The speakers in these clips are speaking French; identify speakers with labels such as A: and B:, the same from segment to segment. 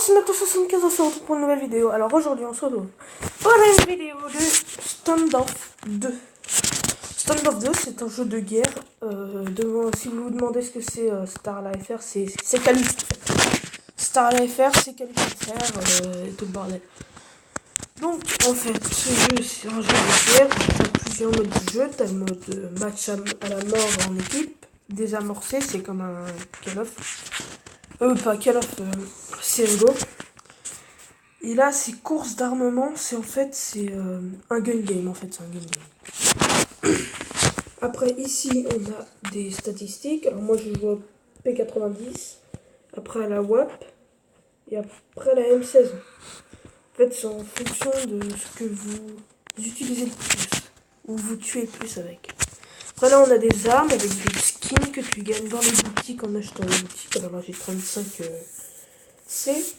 A: c'est Mato75, on se retrouve pour une nouvelle vidéo. Alors aujourd'hui on se retrouve pour une vidéo de Standoff 2. Standoff 2 c'est un jeu de guerre. Si vous vous demandez ce que c'est Starlight FR, c'est Calif. Starlight FR c'est Calif FR et tout le bordel. Donc en fait ce jeu c'est un jeu de guerre. Tu as plusieurs modes de jeu. Tu as le mode match à la mort en équipe. Désamorcé, c'est comme un Call of. Pas Call of, CSGO. Et là, c'est course d'armement, c'est un gun game en fait, c'est un gun game. Après, ici, on a des statistiques. Alors moi, je joue à P90, après à la WAP, et après à la M16. En fait, c'est en fonction de ce que vous utilisez le plus, ou vous tuez le plus avec. Après là, on a des armes avec des skins que tu gagnes dans les boutiques en achetant les boutiques. Alors là, j'ai 35 C.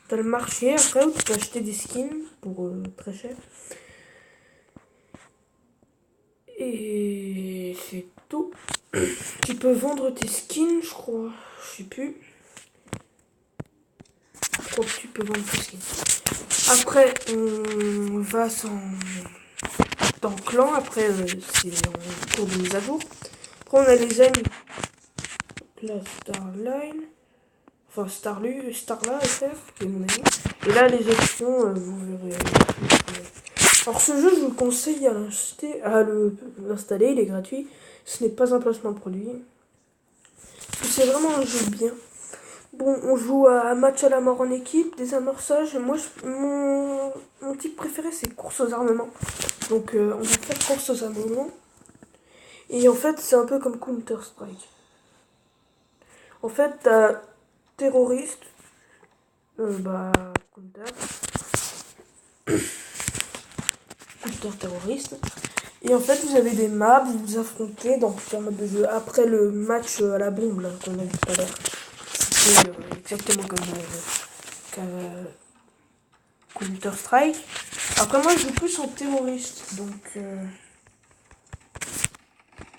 A: T'as le marché après où tu peux acheter des skins pour très cher. Et c'est tout. Tu peux vendre tes skins, je crois. Je sais plus. Je crois que tu peux vendre tes skins. Après, on va dans le clan. Après, c'est en cours de mise à jour. Après, on a les amis. Donc là, Starline. Enfin, Starla FR, qui est mon ami. Et là, les options, vous verrez. Alors, ce jeu, je vous conseille à l'installer, il est gratuit. Ce n'est pas un placement de produit. Parce que c'est vraiment un jeu bien. Bon, on joue à match à la mort en équipe, désamorçage. Moi, mon type préféré, c'est course aux armements. Donc, on va faire course aux armements. Et en fait, c'est un peu comme Counter-Strike. En fait, t'as terroriste. Counter terroriste. Et en fait, vous avez des maps, vous vous affrontez dans plusieurs modes de jeu. Après le match à la bombe là qu'on a vu tout à l'heure, c'était exactement comme Counter Strike. Après moi, je joue plus en terroriste, donc.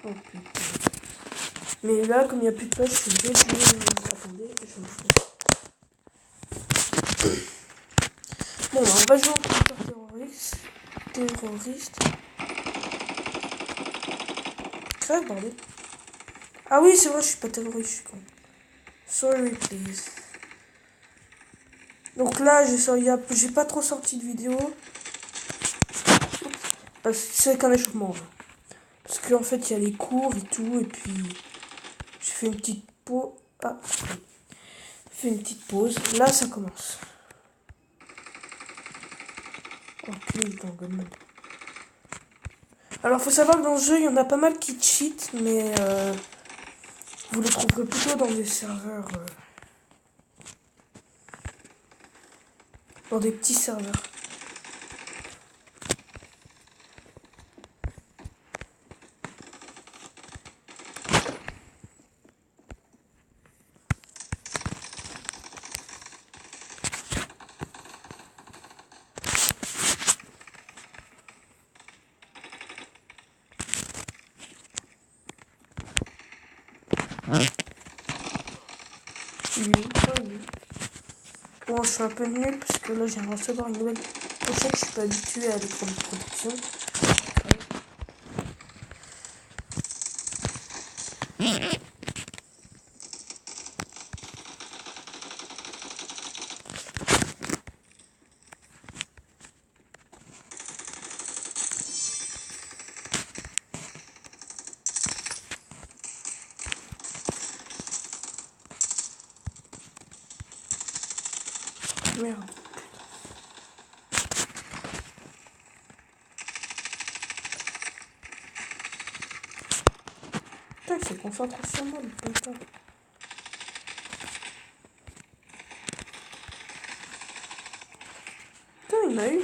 A: Oh putain. Mais là, comme il n'y a plus de page, je suis obligé de. Attendez, je me fais. Bon, on va jouer en terroriste. Crève, bordel. Ah oui, c'est vrai, je suis pas terroriste, je suis con. Sorry, please. Donc là, j'ai pas trop sorti de vidéo. C'est qu'un échauffement. Parce qu'en fait, il y a les cours et tout. Et puis, j'ai fait une petite pause. Ah, fait une petite pause. Là, ça commence. Alors, faut savoir que dans le jeu, il y en a pas mal qui cheat, mais vous les trouverez plutôt dans des serveurs. Dans des petits serveurs. Bon, je suis un peu nul parce que là, j'ai recevoir une nouvelle pochette. Je suis pas habitué à l'écran de production. Merde. Putain, il s'est concentré sur moi, le putain. Putain, il m'a eu.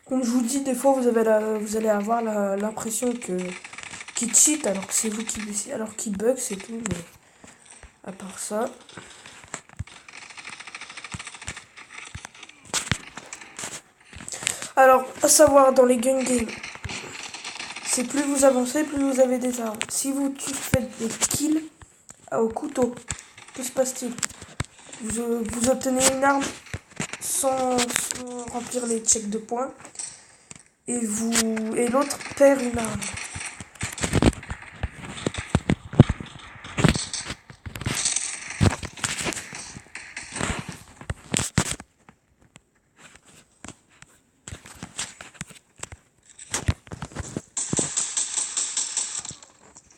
A: Comme je vous dis, des fois, vous allez avoir l'impression qu'il cheat alors que c'est vous qui bug, c'est tout. Mais à part ça. Alors, à savoir, dans les gun games, c'est plus vous avancez, plus vous avez des armes. Si vous faites des kills au couteau, que se passe-t-il? vous obtenez une arme sans remplir les checks de points. Et l'autre perd une arme.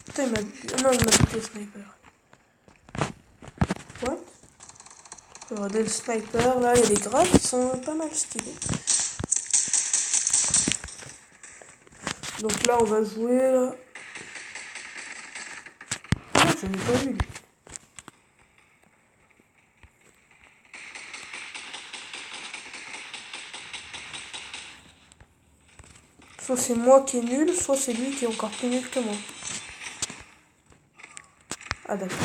A: Putain, il m'a buté sniper. What? Regardez le sniper, là, il y a des grades qui sont pas mal stylés. Donc là, on va jouer, là. Ah, je n'ai pas vu, lui. Soit c'est moi qui est nul, soit c'est lui qui est encore plus nul que moi. Ah, d'accord.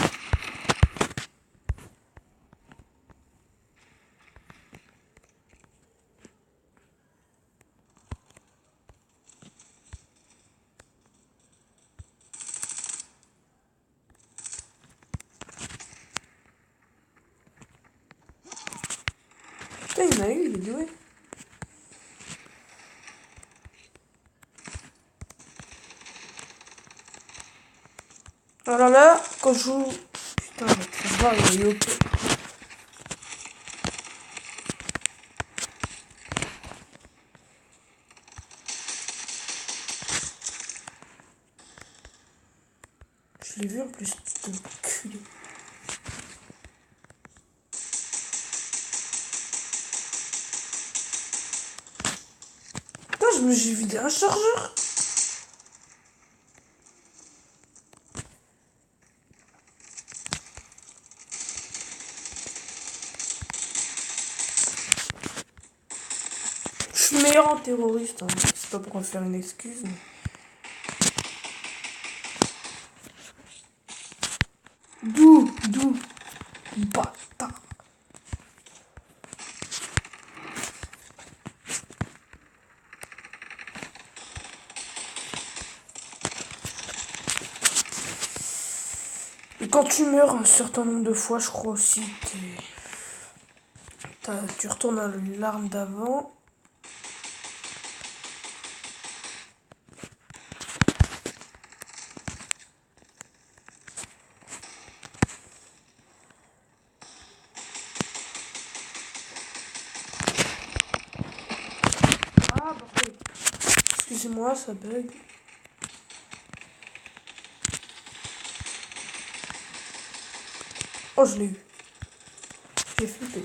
A: Putain, il m'a eu, il est doué. Alors là, quand je joue... Putain, je vais te faire voir, il est OP. Je l'ai vu en plus, putain, culé. Putain, j'ai vidé un chargeur. Je suis meilleur en terroriste, hein. C'est pas pour en faire une excuse. Mais... D'où bâtard. Et quand tu meurs un certain nombre de fois, je crois aussi que tu retournes à l'arme d'avant. Ah, bordel. Excusez-moi, ça bug. Oh, je l'ai eu. J'ai flippé.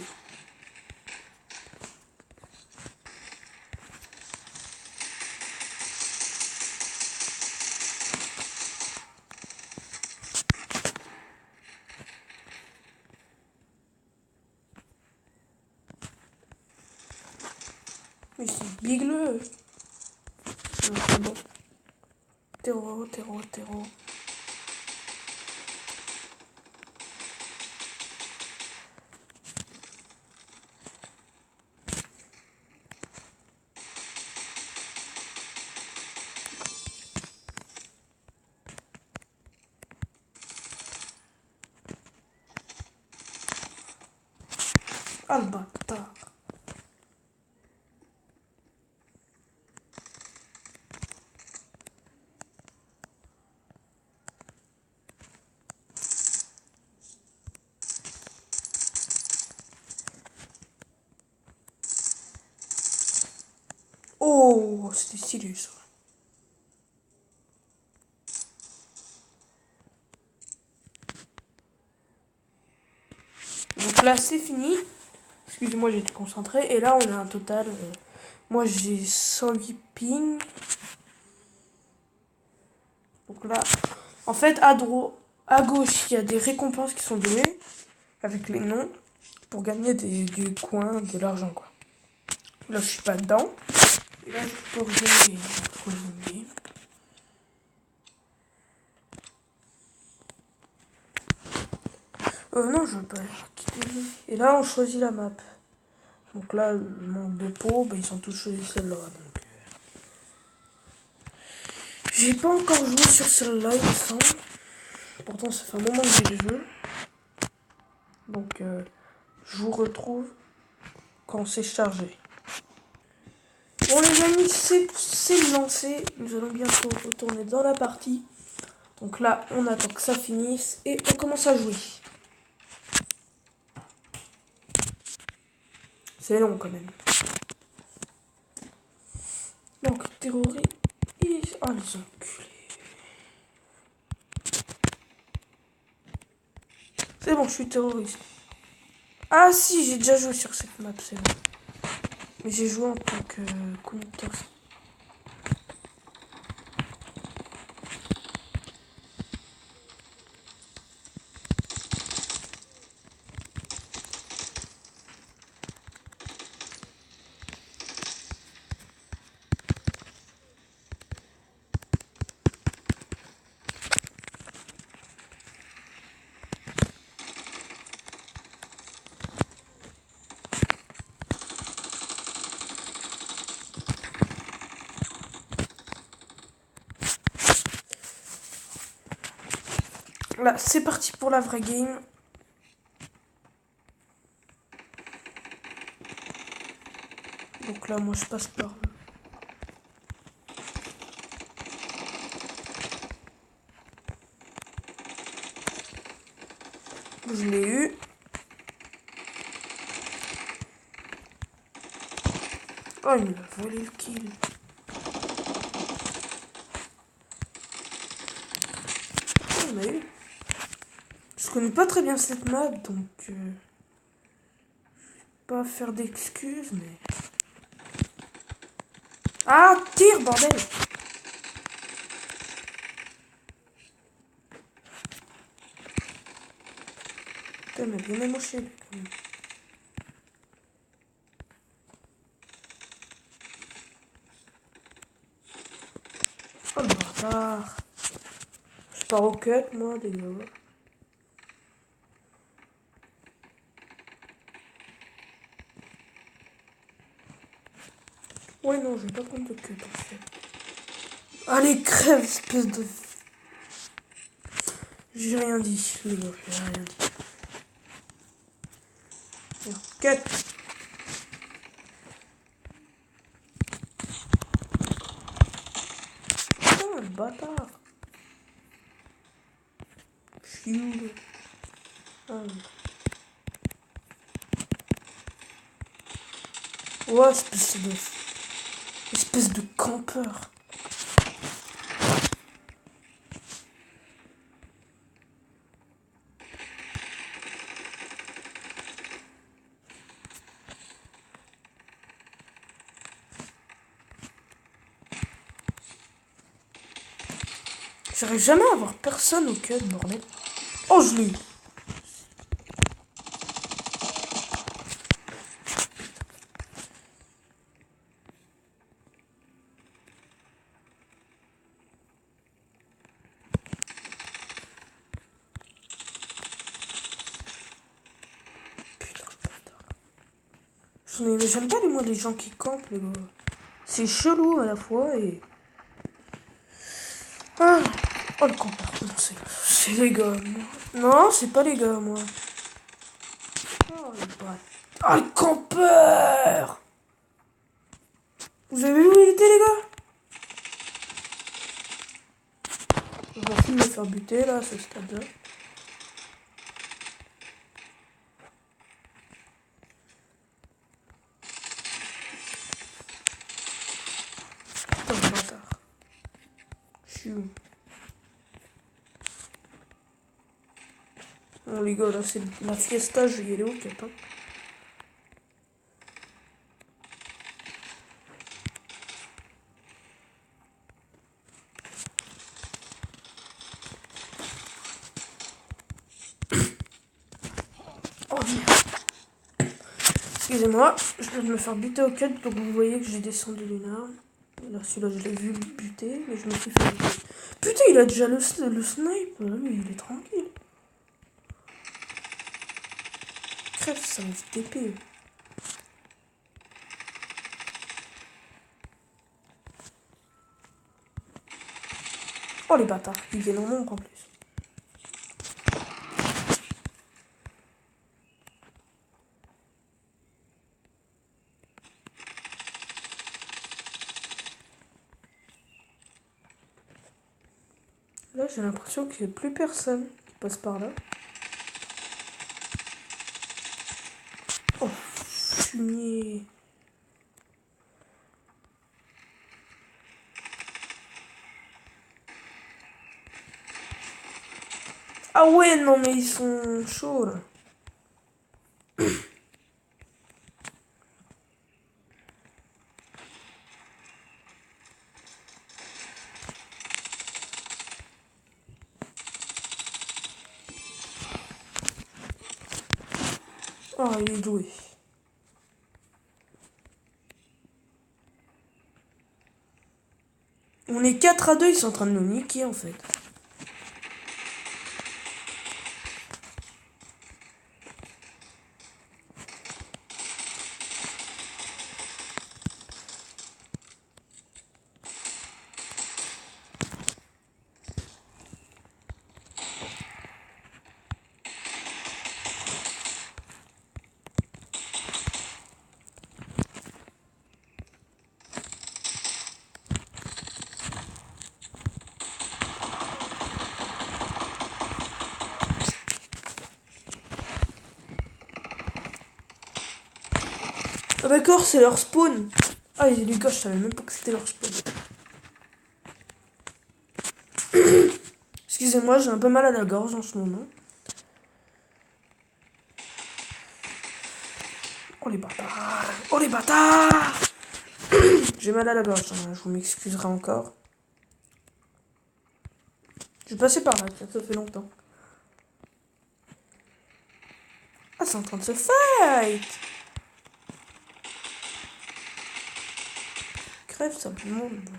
A: Mais c'est bigleux. C'est bon. Terreau. Ah, le bâtard. Oh, c'était stylé ça. Donc là, c'est fini. Excusez-moi, j'ai été concentré. Et là, on a un total. Moi, j'ai 108 ping. Donc là, en fait, à gauche, il y a des récompenses qui sont données avec les noms pour gagner du coin, de l'argent, quoi. Là, je suis pas dedans. Et là, je peux rejoindre. Non, je veux pas quitter. Et là, on choisit la map. Donc là, le manque de peau, bah, ils ont tous choisi celle-là. Donc, j'ai pas encore joué sur celle-là, il me semble. Pourtant, ça fait un moment que j'ai le jeu. Donc, je vous retrouve quand c'est chargé. Bon les amis, c'est lancé. Nous allons bientôt retourner dans la partie. Donc là, on attend que ça finisse et on commence à jouer. C'est long quand même. Donc, terroriste. Oh, les enculés. C'est bon, je suis terroriste. Ah si, j'ai déjà joué sur cette map, c'est bon. Mais j'ai joué en tant que conducteur. Là, c'est parti pour la vraie game. Donc là, moi, je passe par là. Je l'ai eu. Oh, il m'a volé le kill. Oh, il m'a eu. Je connais pas très bien cette map, donc... pas faire d'excuses, mais... Ah, tire, bordel! Putain, il m'a bien émoché, lui, quand même. Oh, le bâtard! Je pars au cut, moi, des gars. Ouais, non, je vais pas prendre de cut, en fait. Allez, crève, espèce de... J'ai rien dit, les gars, j'ai rien dit. Cut! Putain, le bâtard! Chiou! Ah. Ouais, espèce de campeur. J'arrive jamais à avoir personne au cut, bordel. Oh, je l'ai eu. J'aime pas les gens qui campent, les gars. C'est chelou à la fois et... Ah. Oh, le campeur. Non, c'est les gars, moi. Non, c'est pas les gars, moi. Oh, le bâtard. Oh, le campeur. Vous avez vu où il était, les gars? Je m'en fous de me faire buter, là, à ce stade-là. Putain, le bâtard. Je suis où? Bon, les gars, là, c'est la fiesta, je vais y aller au cap, hein. Oh, merde. Excusez-moi, je viens de me faire buter au cut, donc vous voyez que j'ai descendu d'une arme. Là, celui-là, je l'ai vu buter, mais je me suis fait buter. Putain, il a déjà le snipe, lui, il est tranquille. Crève, ça me fait TP. Oh, les bâtards, ils viennent en nombre en plus. Là, j'ai l'impression qu'il n'y a plus personne qui passe par là. Oh, fumier. Ah ouais, non, mais ils sont chauds, là. Oh, il est doué. On est 4 à 2, ils sont en train de nous niquer, en fait. Ah d'accord, c'est leur spawn. Ah, les gars, je savais même pas que c'était leur spawn. Excusez-moi, j'ai un peu mal à la gorge en ce moment. Oh les bâtards! Oh les bâtards! J'ai mal à la gorge, hein, je vous m'excuserai encore. Je vais passer par là, ça fait longtemps. Ah, c'est en train de se fight! Crève ça, tout le monde.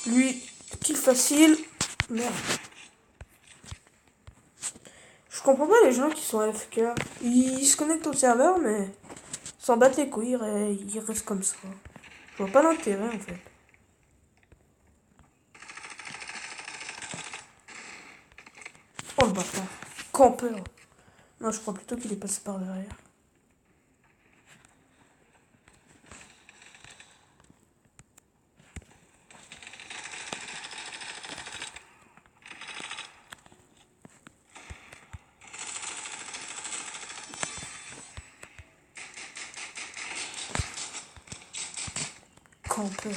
A: Lui, kill facile. Merde. Je comprends pas les gens qui sont AFK. Ils se connectent au serveur, mais s'en battent les couilles, ils restent comme ça. Je vois pas l'intérêt en fait. Oh le bâtard. Campeur. Non, je crois plutôt qu'il est passé par derrière. Campeur.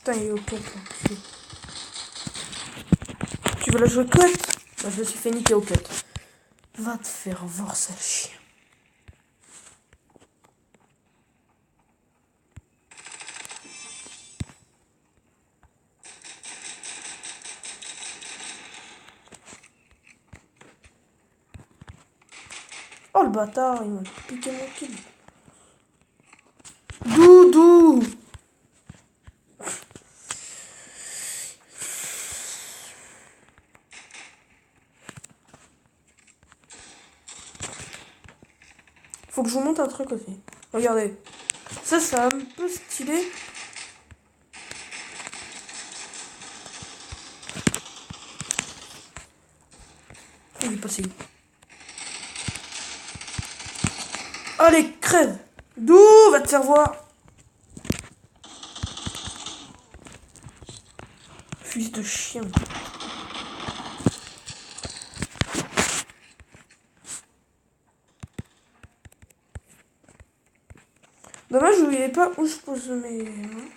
A: Putain, il est au cut. Tu veux la jouer cut? Bah, je me suis fait niquer au cut. Va te faire voir, sale chien. Oh le bâtard, il m'a piqué mon kill. Doudou! Faut que je vous montre un truc aussi. Regardez. Ça, c'est un peu stylé. Il est passé. Allez, crève! D'où va te faire voir? Fils de chien. Dommage, je ne voyais pas où je pose mes mains.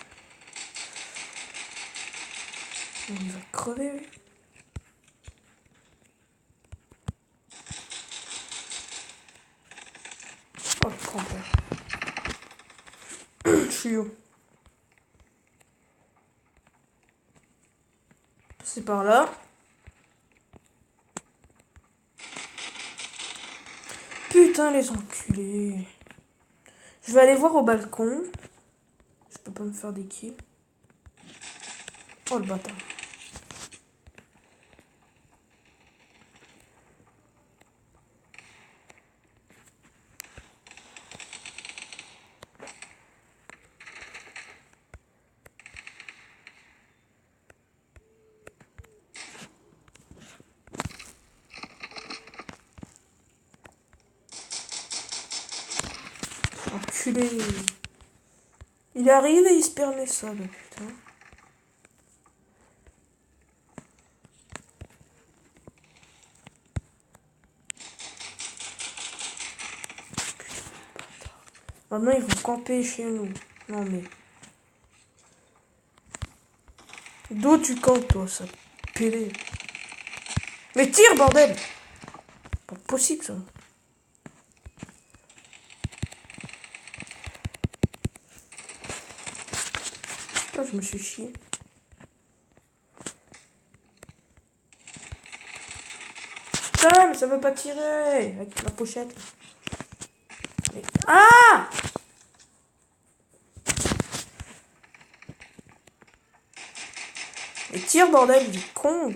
A: Il va crever, oui. Oh, le campeur. Je suis où? C'est par là. Putain, les enculés. Je vais aller voir au balcon. Je peux pas me faire des kills. Oh, le bâtard. enculé. Il arrive et il se permet ça, là, putain. Maintenant, ils vont camper chez nous. Non, mais... D'où tu campes, toi, ça pélé. Mais tire, bordel! Pas possible, ça. Putain, je me suis chié. Putain, mais ça veut pas tirer avec la pochette. Mais... Ah! Mais tire, bordel, du con.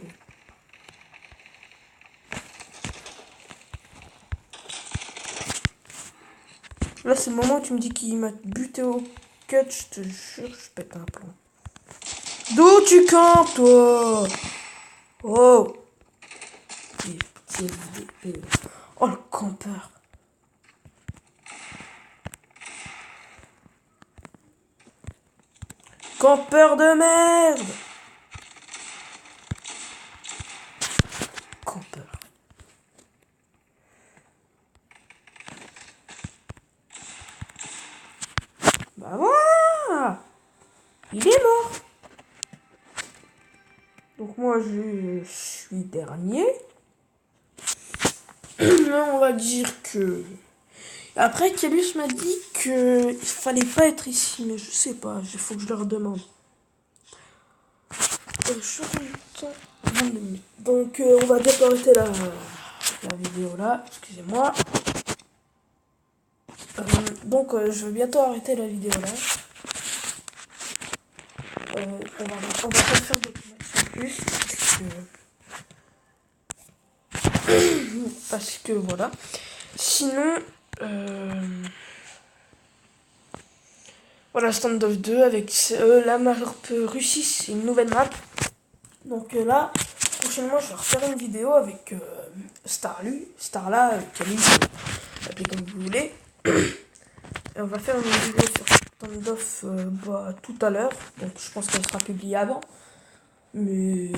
A: Là, c'est le moment où tu me dis qu'il m'a buté au cut, je te jure, je pète un plomb. D'où tu campes, toi? Oh! Oh, le campeur. Campeur de merde! Campeur. Bah voilà! Il est mort! Donc moi je suis dernier. On va dire que... Après, Calus m'a dit que il fallait pas être ici, mais je sais pas, il faut que je leur demande. Je suis en même temps 22 minutes. Donc on va bientôt arrêter la vidéo là, excusez-moi. Donc je vais bientôt arrêter la vidéo là. On va pas faire de plus parce que voilà. Sinon voilà, Standoff 2 avec la map Russie, c'est une nouvelle map. Donc là, prochainement, je vais refaire une vidéo avec Starla, Camille, appelez comme vous voulez. Et on va faire une vidéo sur Standoff tout à l'heure. Donc je pense qu'elle sera publiée avant. Mais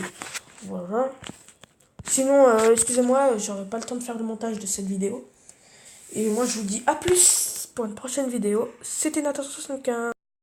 A: voilà. Sinon, excusez-moi, j'aurai pas le temps de faire le montage de cette vidéo. Et moi, je vous dis à plus pour une prochaine vidéo. C'était Nathan75.